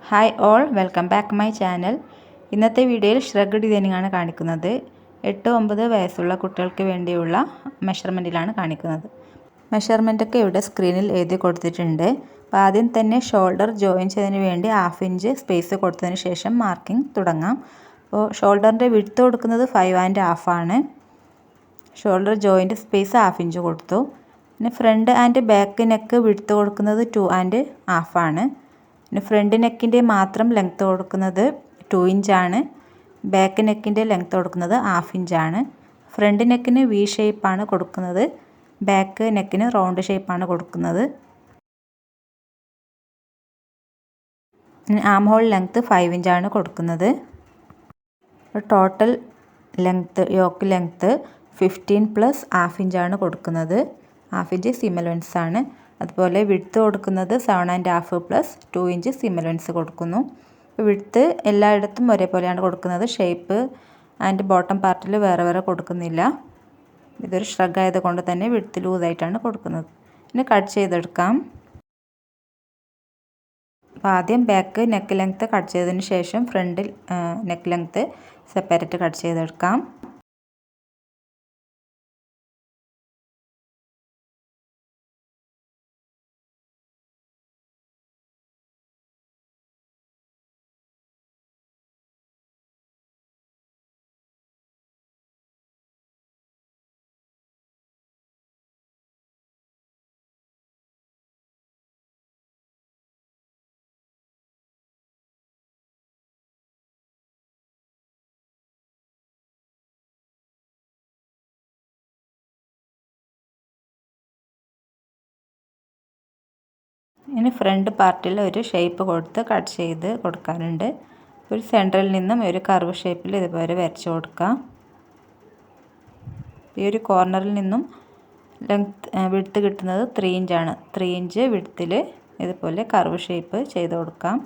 Hi all, welcome back my channel. ഇന്നത്തെ വീഡിയോയിൽ shrug designing ആണ് കാണിക്കുന്നത്. 8-9 വയസ്സുള്ള കുട്ടികൾക്ക് വേണ്ടിയുള്ള മെഷർമെൻറ്റിലാണ് കാണിക്കുന്നത്. മെഷർമെൻറ്റൊക്കെ ഇവിടെ സ്ക്രീനിൽ എഴുതി കൊടുത്തിട്ടുണ്ട്. അപ്പോൾ ആദ്യം തന്നെ ഷോൾഡർ ജോയിൻ ചെയ്തതിന് വേണ്ടി 1/2 ഇഞ്ച് സ്പേസ് കൊടുത്തതിന് ശേഷം മാർക്കിംഗ് തുടങ്ങാം. അപ്പോൾ ഷോൾഡറിൻ്റെ വിഡ്ത്ത് കൊടുക്കുന്നത് 5.5 ആണ്. ഷോൾഡർ ജോയിൻ്റ് സ്പേസ് 1/2 ഇഞ്ച് കൊടുത്തു. പിന്നെ front and back neck width കൊടുക്കുന്നത് 2.5 ആണ്. പിന്നെ ഫ്രണ്ട് നെക്കിൻ്റെ മാത്രം ലെങ്ത്ത് കൊടുക്കുന്നത് 2 ഇഞ്ചാണ്. ബാക്ക് നെക്കിൻ്റെ ലെങ്ത്ത് കൊടുക്കുന്നത് 1/2 ഇഞ്ചാണ്. ഫ്രണ്ട് നെക്കിന് വി ഷേപ്പാണ് കൊടുക്കുന്നത്, ബാക്ക് നെക്കിന് റൗണ്ട് ഷേപ്പാണ് കൊടുക്കുന്നത്. ആം ഹോൾ ലെങ്ത്ത് 5 ഇഞ്ചാണ് കൊടുക്കുന്നത്. ടോട്ടൽ ലെങ്ത്ത് യോക്ക് ലെങ്ത്ത് 15 + 1/2 ഇഞ്ചാണ് കൊടുക്കുന്നത്. 1/2 ഇഞ്ച് സീം അലവൻസ് ആണ്. അതുപോലെ വിഡ്ത്ത് കൊടുക്കുന്നത് 7.5 + 2 ഇഞ്ച് സീം അലവൻസ് കൊടുക്കുന്നു. വിഡ്ത്ത് എല്ലായിടത്തും ഒരേപോലെയാണ് കൊടുക്കുന്നത്. ഷേപ്പ് ആൻഡ് ബോട്ടം പാർട്ടിൽ വേറെ വേറെ കൊടുക്കുന്നില്ല. ഇതൊരു ഷ്രഗ് ആയതുകൊണ്ട് തന്നെ വിഡ്ത്ത് ലൂസായിട്ടാണ് കൊടുക്കുന്നത്. ഇനി കട്ട് ചെയ്തെടുക്കാം. അപ്പോൾ ആദ്യം ബാക്ക് നെക്ക് ലെങ്ത്ത് കട്ട് ചെയ്തതിന് ശേഷം ഫ്രണ്ടിൽ നെക്ക് ലെങ്ത്ത് സെപ്പറേറ്റ് കട്ട് ചെയ്തെടുക്കാം. ഇനി ഫ്രണ്ട് പാർട്ടിൽ ഒരു ഷേപ്പ് കൊടുത്ത് കട്ട് ചെയ്ത് കൊടുക്കാനുണ്ട്. ഒരു സെൻറ്ററിൽ നിന്നും ഒരു കർവ് ഷേപ്പിൽ ഇതുപോലെ വരച്ച് കൊടുക്കാം. ഈ ഒരു കോർണറിൽ നിന്നും വിഡ്ത്ത് കിട്ടുന്നത് 3 ഇഞ്ചാണ്. 3 ഇഞ്ച് വിഡ്ത്തിൽ ഇതുപോലെ കർവ് ഷേപ്പ് ചെയ്ത് കൊടുക്കാം.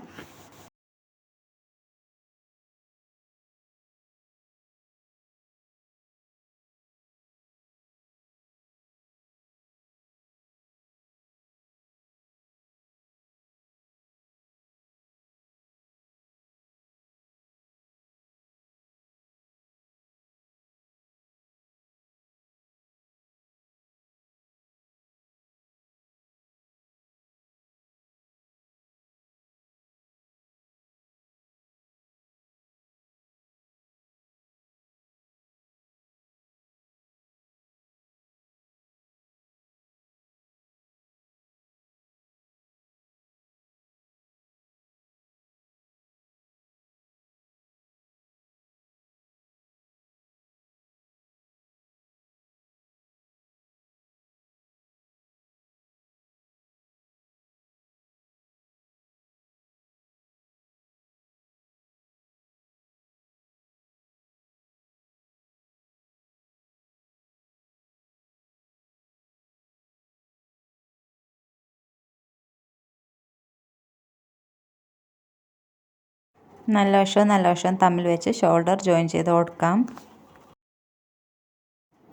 നല്ല വശവും തമ്മിൽ വെച്ച് ഷോൾഡർ ജോയിൻ ചെയ്ത് കൊടുക്കാം.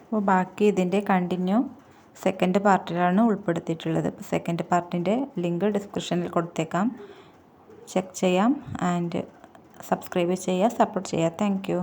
അപ്പോൾ ബാക്കി ഇതിൻ്റെ കണ്ടിന്യൂ സെക്കൻഡ് പാർട്ടിലാണ് ഉൾപ്പെടുത്തിയിട്ടുള്ളത്. അപ്പോൾ സെക്കൻഡ് പാർട്ടിൻ്റെ ലിങ്ക് ഡിസ്ക്രിപ്ഷനിൽ കൊടുത്തേക്കാം. ചെക്ക് ചെയ്യാം ആൻഡ് സബ്സ്ക്രൈബ് ചെയ്യുക, സപ്പോർട്ട് ചെയ്യുക. Thank you.